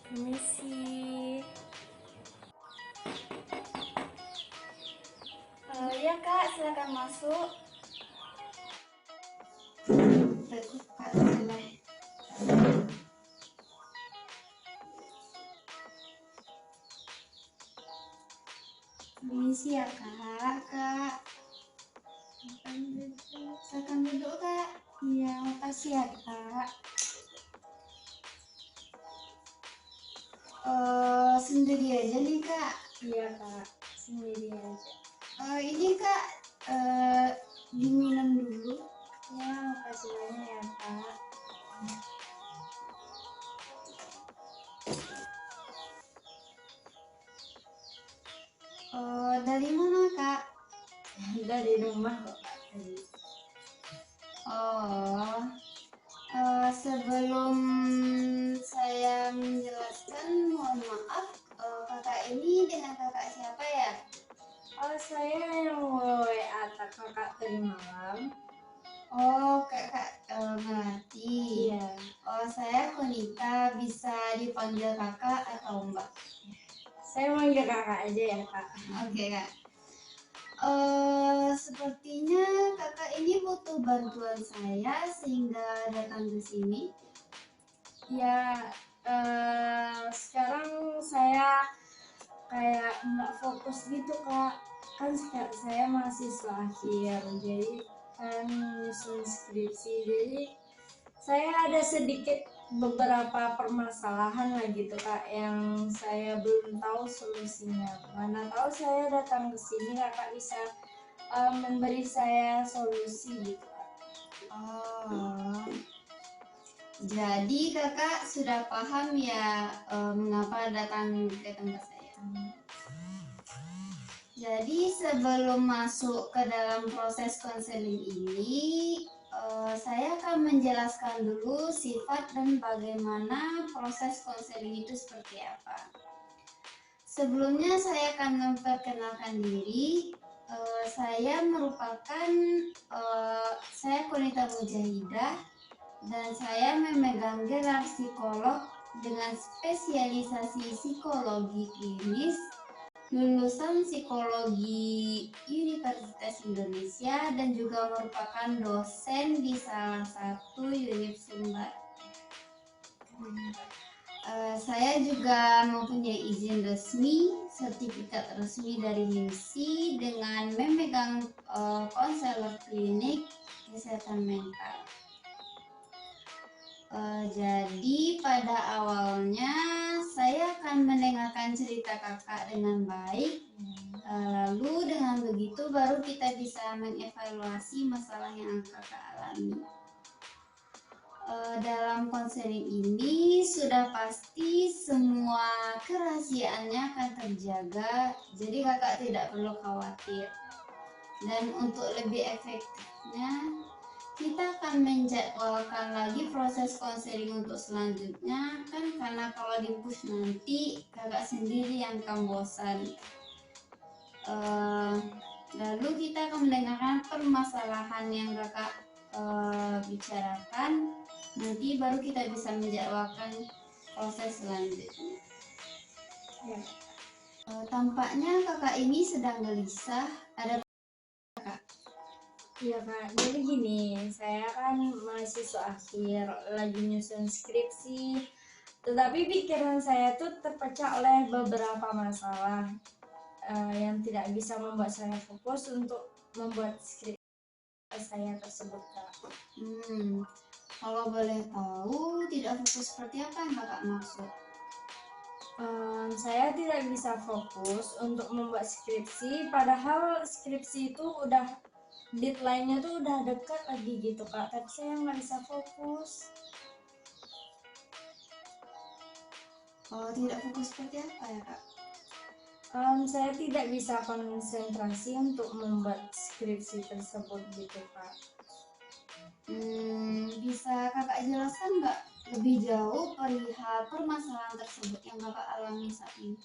Permisi. Ya Kak, silakan masuk. Bagus Kak, boleh. Permisi ya Kak. Silakan duduk Kak. Iya, makasih ya Kak. Sendiri aja nih Kak. Iya Kak, sendiri aja. Ini Kak, diminum dulu. Ya, makasih banyak ya Kak. Dari mana Kak? Dari rumah kok Kak tadi. Sebelum saya menjelaskan, mohon maaf, kakak ini dengan kakak siapa ya? Oh, saya yang WA kakak tadi malam. Oh, kakak Melati. Iya. Oh, saya Konita, bisa dipanggil kakak atau mbak? Saya manggil kakak aja ya Kak. Oke Kak. Sepertinya kakak ini butuh bantuan saya sehingga datang ke sini. Ya, Sekarang saya kayak nggak fokus gitu kak, kan saya mahasiswa akhir, jadi kan nyusun skripsi, jadi saya ada sedikit beberapa permasalahan lah gitu kak yang saya belum tahu solusinya. Mana tahu saya datang ke sini kakak bisa memberi saya solusi gitu kak. Oh, jadi kakak sudah paham ya mengapa datang ke tempat saya. Jadi sebelum masuk ke dalam proses konseling ini, saya akan menjelaskan dulu sifat dan bagaimana proses konseling itu seperti apa. Sebelumnya saya akan memperkenalkan diri. Saya merupakan saya Konita Mujahidah dan saya memegang gelar psikolog dengan spesialisasi psikologi klinis, lulusan psikologi Universitas Indonesia dan juga merupakan dosen di salah satu univ Sumbar. Saya juga mempunyai izin resmi, sertifikat resmi dari HIMSI dengan memegang konselor klinik kesehatan mental. Jadi pada awalnya saya akan mendengarkan cerita kakak dengan baik, lalu dengan begitu baru kita bisa mengevaluasi masalah yang kakak alami. Dalam konseling ini sudah pasti semua kerahasiaannya akan terjaga, jadi kakak tidak perlu khawatir. Dan untuk lebih efektifnya, kita akan menjadwalkan lagi proses konseling untuk selanjutnya, kan karena kalau di push nanti kakak sendiri yang akan bosan. Lalu kita akan mendengarkan permasalahan yang kakak bicarakan, nanti baru kita bisa menjadwalkan proses selanjutnya. Ya. Tampaknya kakak ini sedang gelisah. Ada kakak? Iya kak, jadi gini, saya kan mahasiswa akhir, lagi nyusun skripsi, tetapi pikiran saya tuh terpecah oleh beberapa masalah yang tidak bisa membuat saya fokus untuk membuat skripsi saya tersebut kak. Kalau boleh tahu, tidak fokus seperti apa yang kakak maksud? Saya tidak bisa fokus untuk membuat skripsi, padahal skripsi itu udah deadline-nya tuh udah dekat lagi gitu kak, tapi saya nggak bisa fokus. Tidak fokus seperti apa ya kak? Saya tidak bisa konsentrasi untuk membuat skripsi tersebut gitu kak. Bisa kakak jelaskan nggak lebih jauh perihal permasalahan tersebut yang kakak alami saat ini?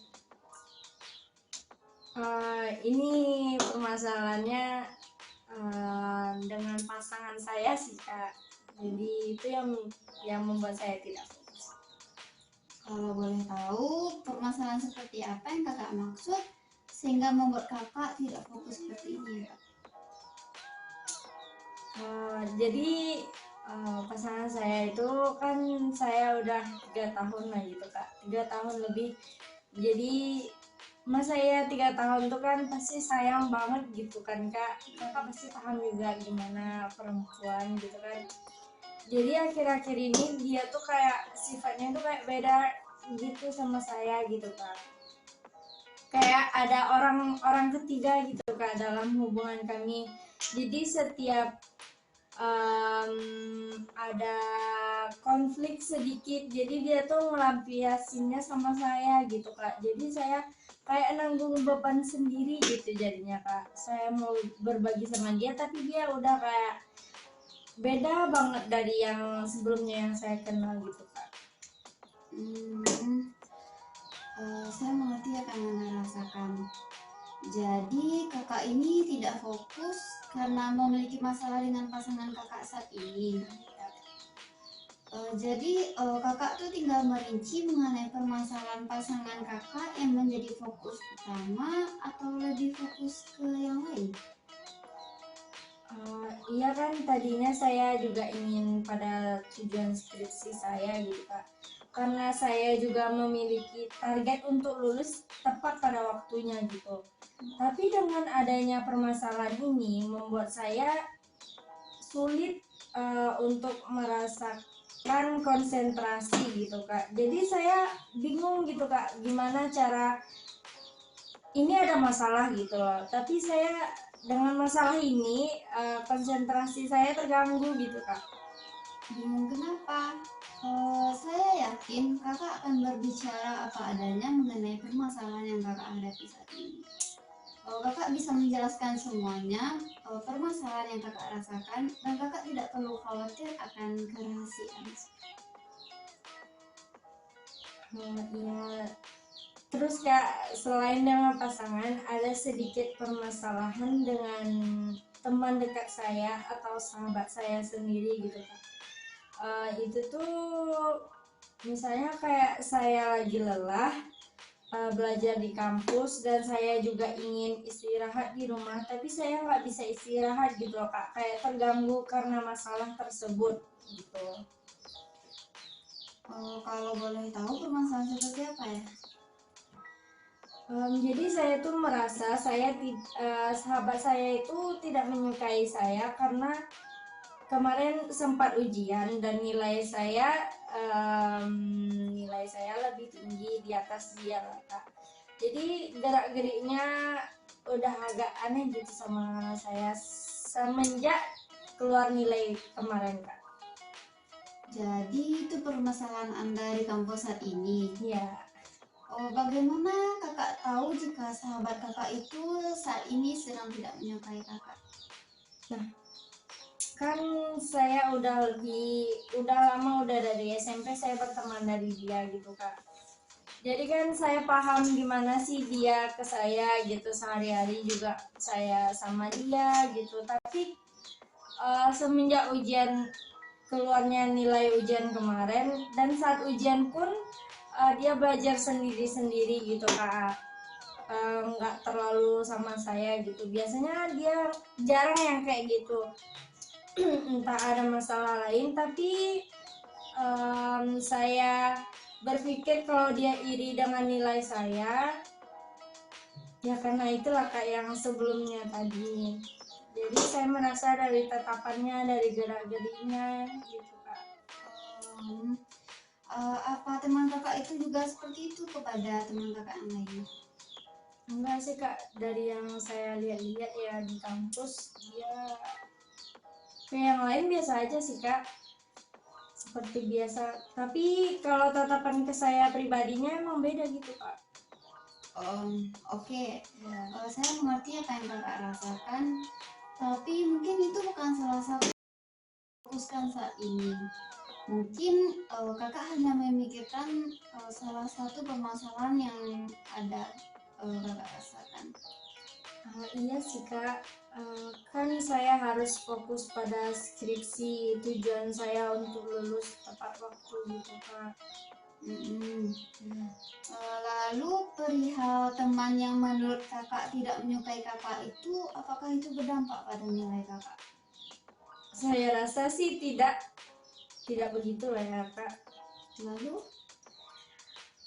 Ini permasalahannya dengan pasangan saya sih kak, jadi itu yang membuat saya tidak fokus. Kalau boleh tahu permasalahan seperti apa yang kakak maksud sehingga membuat kakak tidak fokus seperti ini ya? Jadi pasangan saya itu kan saya udah 3 tahun lah gitu kak, 3 tahun lebih. Jadi mas saya 3 tahun tuh kan pasti sayang banget gitu kan kak, kakak pasti paham juga gimana perempuan gitu kan. Jadi akhir-akhir ini dia tuh kayak sifatnya tuh kayak beda gitu sama saya gitu kak, kayak ada orang ketiga gitu kak dalam hubungan kami. Jadi setiap ada konflik sedikit, jadi dia tuh melampiasinya sama saya gitu kak, jadi saya kayak nanggung beban sendiri gitu jadinya kak. Saya mau berbagi sama dia tapi dia udah kayak beda banget dari yang sebelumnya yang saya kenal gitu kak. Saya mengerti apa yang anda rasakan. Jadi kakak ini tidak fokus karena memiliki masalah dengan pasangan kakak saat ini. Jadi kakak tuh tinggal merinci mengenai permasalahan pasangan kakak yang menjadi fokus utama atau lebih fokus ke yang lain? Iya kan tadinya saya juga ingin pada tujuan skripsi saya gitu kak, karena saya juga memiliki target untuk lulus tepat pada waktunya gitu. Tapi dengan adanya permasalahan ini membuat saya sulit untuk merasakan konsentrasi gitu Kak. Jadi saya bingung gitu Kak, gimana cara ini ada masalah gitu loh. Tapi saya dengan masalah ini konsentrasi saya terganggu gitu Kak. Bingung kenapa? Saya yakin kakak akan berbicara apa adanya mengenai permasalahan yang kakak hadapi saat ini. Kakak bisa menjelaskan semuanya, permasalahan yang kakak rasakan, dan kakak tidak perlu khawatir akan kerahasiaan. Iya. Terus Kak, selain dengan pasangan, ada sedikit permasalahan dengan teman dekat saya atau sahabat saya sendiri gitu Kak. Itu tuh misalnya kayak saya lagi lelah belajar di kampus dan saya juga ingin istirahat di rumah, tapi saya nggak bisa istirahat gitu loh Kak, kayak terganggu karena masalah tersebut gitu. Kalau boleh tahu permasalahan seperti apa ya? Jadi saya tuh merasa sahabat saya itu tidak menyukai saya karena kemarin sempat ujian dan nilai saya lebih tinggi di atas dia lah Kak. Jadi gerak-geriknya udah agak aneh gitu sama saya semenjak keluar nilai kemarin Kak. Jadi itu permasalahan Anda di kampus saat ini. Iya. Bagaimana kakak tahu jika sahabat kakak itu saat ini sedang tidak menyukai kakak? Nah, kan saya udah lama udah dari SMP saya berteman dari dia gitu Kak. Jadi kan saya paham gimana sih dia ke saya gitu, sehari-hari juga saya sama dia gitu. Tapi semenjak keluarnya nilai ujian kemarin dan saat ujian pun dia belajar sendiri-sendiri gitu Kak. Nggak terlalu sama saya gitu. Biasanya dia jarang yang kayak gitu. Entah ada masalah lain, tapi saya berpikir kalau dia iri dengan nilai saya, ya karena itulah Kak yang sebelumnya tadi. Jadi saya merasa dari tatapannya, dari gerak-geriknya gitu Kak. Apa teman kakak itu juga seperti itu kepada teman kakak yang lain? Enggak sih Kak, dari yang saya lihat-lihat ya di kampus dia kayak yang lain biasa aja sih Kak, seperti biasa. Tapi kalau tatapan ke saya pribadinya emang beda gitu Kak. Oke. Ya. Saya mengerti apa yang kakak rasakan, tapi mungkin itu bukan salah satu fokuskan saat ini. Mungkin kakak hanya memikirkan salah satu permasalahan yang ada kakak rasakan. Iya sih Kak, kan saya harus fokus pada skripsi, tujuan saya untuk lulus tepat waktu gitu Kak. Lalu perihal teman yang menurut kakak tidak menyukai kakak itu, apakah itu berdampak pada nilai kakak? Saya rasa sih tidak begitu lah ya Kak. Lalu?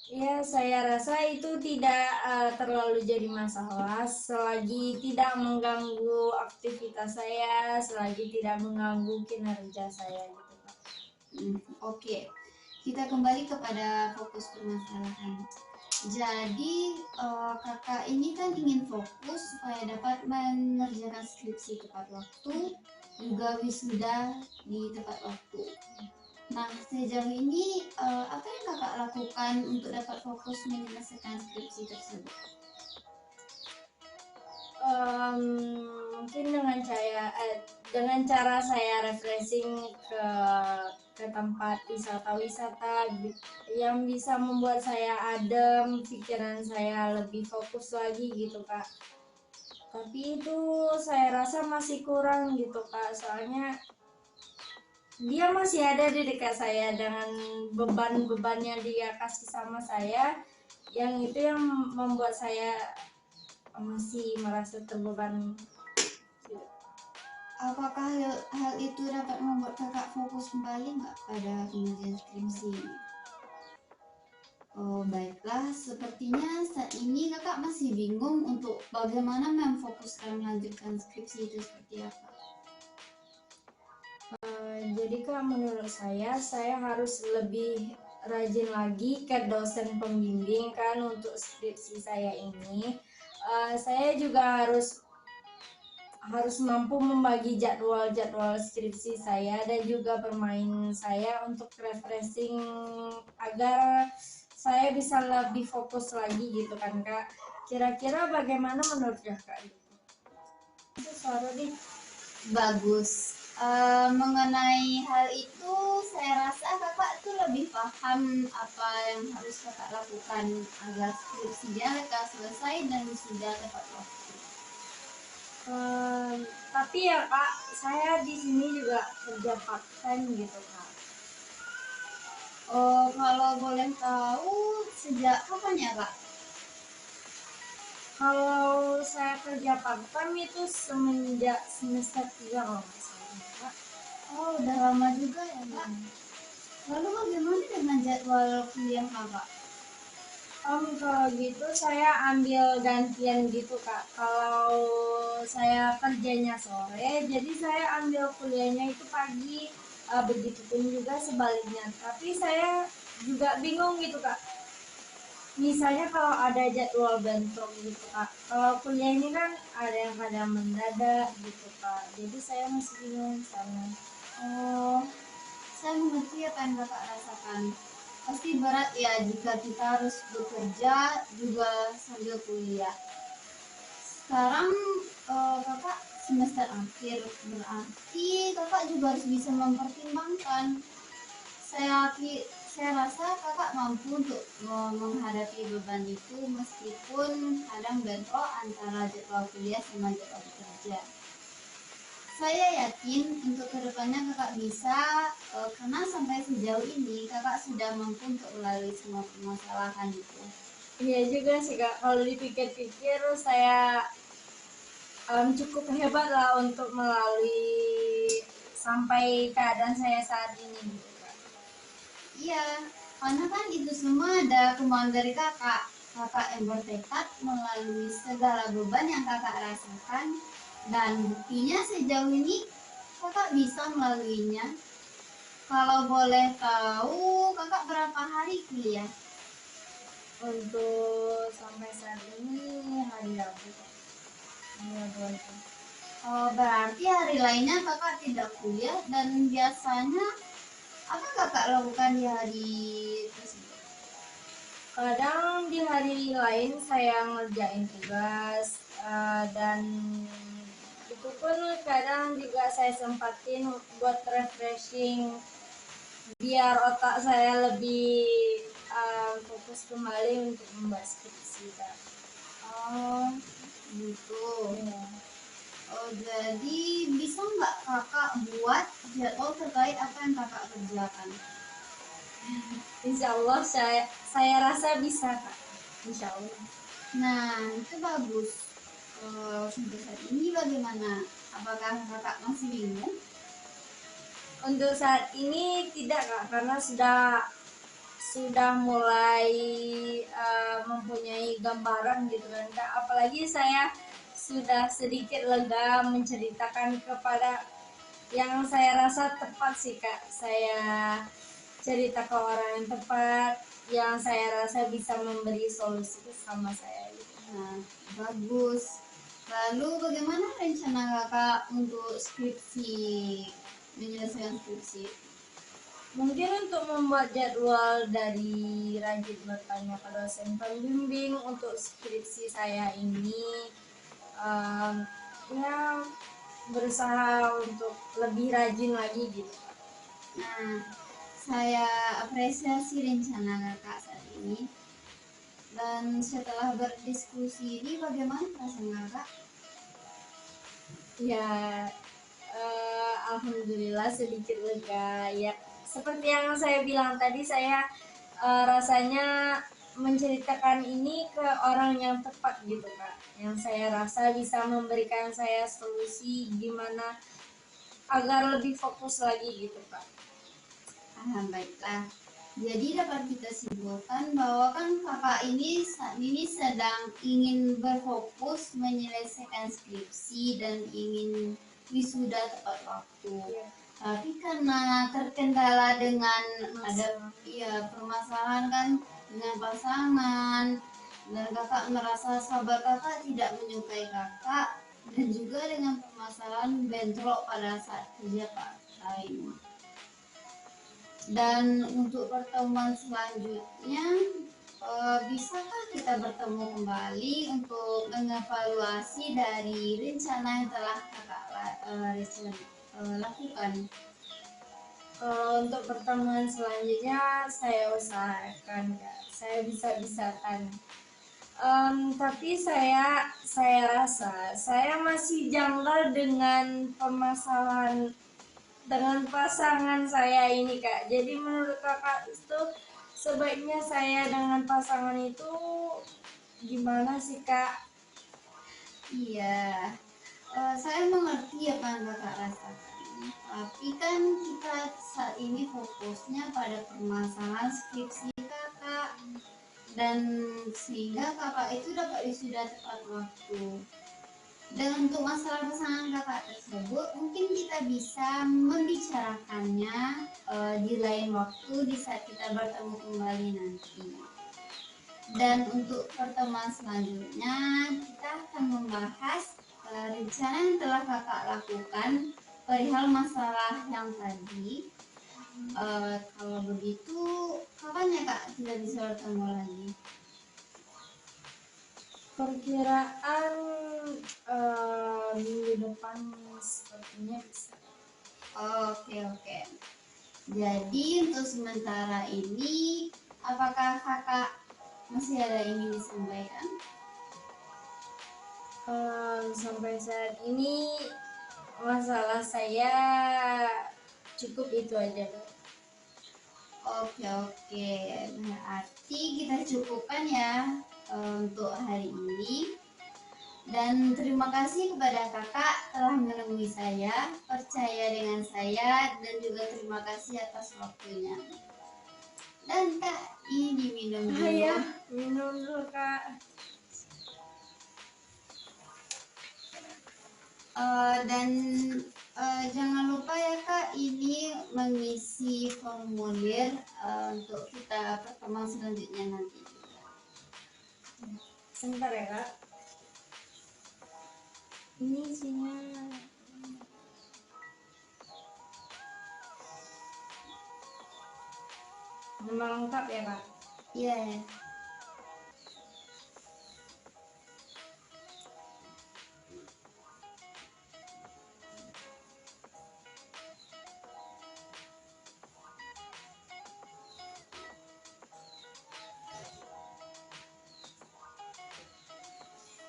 Ya saya rasa itu tidak terlalu jadi masalah selagi tidak mengganggu aktivitas saya, selagi tidak mengganggu kinerja saya gitu Kak. Oke. Kita kembali kepada fokus permasalahan. Jadi kakak ini kan ingin fokus supaya dapat mengerjakan skripsi tepat waktu, juga wisuda di tepat waktu. Nah, sejauh ini apa yang kakak lakukan untuk dapat fokus menyelesaikan skripsi tersebut? Mungkin dengan cara saya refreshing ke tempat wisata-wisata yang bisa membuat saya adem, pikiran saya lebih fokus lagi gitu Kak. Tapi itu saya rasa masih kurang gitu Kak, soalnya dia masih ada di dekat saya dengan beban-beban yang dia kasih sama saya, yang itu yang membuat saya masih merasa terbebani. Apakah hal itu dapat membuat kakak fokus kembali nggak pada pengerjaan skripsi? Oh, baiklah, sepertinya saat ini kakak masih bingung untuk bagaimana memfokuskan melanjutkan skripsi itu seperti apa. Jadi kak, menurut saya harus lebih rajin lagi ke dosen pembimbing kan untuk skripsi saya ini. Saya juga harus mampu membagi jadwal-jadwal skripsi saya dan juga bermain saya untuk refreshing agar saya bisa lebih fokus lagi gitu kan kak. Kira-kira bagaimana menurut kakak? Itu suara nih. Bagus. Mengenai hal itu, saya rasa kakak tuh lebih paham apa yang harus kakak lakukan agar skripsinya kakak selesai dan sudah tepat waktu. Tapi ya kak, saya di sini juga kerja part time gitu kak. Oh, kalau boleh tahu sejak kapan ya kak? Kalau saya kerja part time itu semenjak semester 3 kalau nggak salah kak. Oh, udah lama juga ya kak. Lalu bagaimana dengan jadwal kuliah kakak? Kalau gitu saya ambil gantian gitu kak. Kalau saya kerjanya sore, jadi saya ambil kuliahnya itu pagi. Begitupun juga sebaliknya. Tapi saya juga bingung gitu kak. Misalnya kalau ada jadwal bentrok gitu kak. Kalau kuliah ini kan ada yang kadang mendadak gitu kak. Jadi saya masih bingung sana. Oh, saya mengerti apa yang kakak rasakan. Pasti berat ya jika kita harus bekerja juga sambil kuliah. Sekarang kakak semester akhir, berarti kakak juga harus bisa mempertimbangkan. Saya rasa kakak mampu untuk menghadapi beban itu meskipun kadang bentrok antara jadwal kuliah sama jadwal bekerja. Saya yakin untuk kedepannya kakak bisa, karena sampai sejauh ini kakak sudah mampu untuk melalui semua permasalahan itu. Iya juga sih kak. Kalau dipikir-pikir saya cukup hebat lah untuk melalui sampai keadaan saya saat ini gitu kak. Iya, karena kan itu semua ada kemauan dari kakak. Kakak yang bertekad melalui segala beban yang kakak rasakan, dan buktinya sejauh ini kakak bisa melaluinya. Kalau boleh tahu, kakak berapa hari kuliah? Untuk sampai saat ini hari Rabu kak. Hari Rabu aja. Oh, berarti hari lainnya kakak tidak kuliah, dan biasanya apa kakak lakukan di hari tersebut? Kadang di hari lain saya ngerjain tugas dan itu pun kadang juga saya sempatin buat refreshing biar otak saya lebih fokus kembali untuk membahas skripsi kak. Oh, gitu. Ya. Oh, jadi bisa nggak kakak buat jadwal terkait apa yang kakak kerjakan? Insya Allah saya rasa bisa kak. Insya Allah. Nah, itu bagus. Sampai saat ini bagaimana? Apakah kakak masih bingung? Untuk saat ini tidak kak, karena sudah mulai mempunyai gambaran gitu kan kak. Apalagi saya sudah sedikit lega menceritakan kepada yang saya rasa tepat sih kak. Saya cerita ke orang yang tepat, yang saya rasa bisa memberi solusi sama saya gitu. Nah, bagus. Lalu bagaimana rencana kakak untuk menyelesaikan skripsi? Mungkin untuk membuat jadwal dari rajin bertanya ke dosen pembimbing untuk skripsi saya ini, ya berusaha untuk lebih rajin lagi gitu. Nah, saya apresiasi rencana kakak saat ini. Dan setelah berdiskusi ini, bagaimana perasaan kakak? Ya, alhamdulillah sedikit lega. Ya, seperti yang saya bilang tadi, saya rasanya menceritakan ini ke orang yang tepat gitu kak, yang saya rasa bisa memberikan saya solusi gimana agar lebih fokus lagi gitu kak. Baiklah. Jadi dapat kita simpulkan bahwa kan kakak ini saat ini sedang ingin berfokus menyelesaikan skripsi dan ingin wisuda tepat waktu. Iya. Tapi karena terkendala dengan ada Masalah. permasalahan kan dengan pasangan, dan kakak merasa sahabat kakak tidak menyukai kakak, dan juga dengan permasalahan bentrok pada saat kerja part time. Dan untuk pertemuan selanjutnya, bisakah kita bertemu kembali untuk mengevaluasi dari rencana yang telah kakak lakukan? Untuk pertemuan selanjutnya saya usahakan, Kak. Saya bisa-bisakan. Tapi saya rasa saya masih janggal dengan permasalahan dengan pasangan saya ini, Kak. Jadi menurut kakak itu sebaiknya saya dengan pasangan itu gimana sih, Kak? Iya, saya mengerti apa yang kakak rasakan. Tapi kan kita saat ini fokusnya pada permasalahan skripsi kakak, dan sehingga kakak itu dapat wisuda tepat waktu. Dan untuk masalah pasangan kakak tersebut, mungkin kita bisa membicarakannya di lain waktu di saat kita bertemu kembali nanti. Dan untuk pertemuan selanjutnya, kita akan membahas rencana yang telah kakak lakukan perihal masalah yang tadi. Kalau begitu, kapan ya kak kita bisa bertemu lagi? Perkiraan minggu depan sepertinya bisa. Oke. Jadi untuk sementara ini, apakah kakak masih ada yang ingin disampaikan? Sampai saat ini masalah saya cukup itu aja, Kak. Oke. Berarti kita cukupkan ya untuk hari ini. Dan terima kasih kepada kakak telah menemui saya, percaya dengan saya, dan juga terima kasih atas waktunya. Dan kak, ini diminum dulu. Ya, minum dulu, Kak. Dan jangan lupa ya kak, ini mengisi formulir untuk kita pertemuan selanjutnya nanti. Sebentar ya, Kak. Ini isinya nama lengkap ya, Kak? Iya.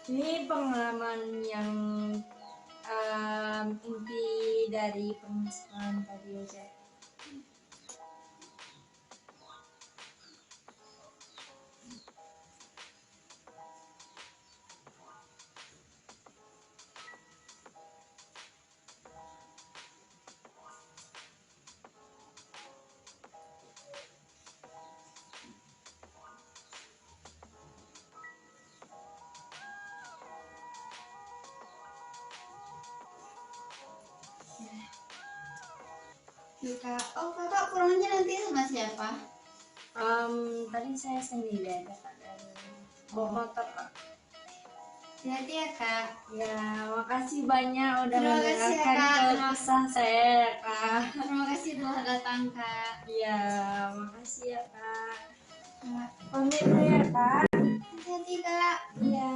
Ini pengalaman yang inti dari permasalahan tadi aja. Kakak pulangnya nanti sama siapa? Tadi saya sendiri aja, Kak, dan bawa motor, Kak. Hati-hati ya kak. Ya, makasih banyak udah Terima kasih ya, mendengarkan Kak. keluh kesah saya, Kak. Terima kasih telah datang kak. Ya, makasih ya, Kak. Pamit dulu ya, Kak. Hati-hati kak. Ya.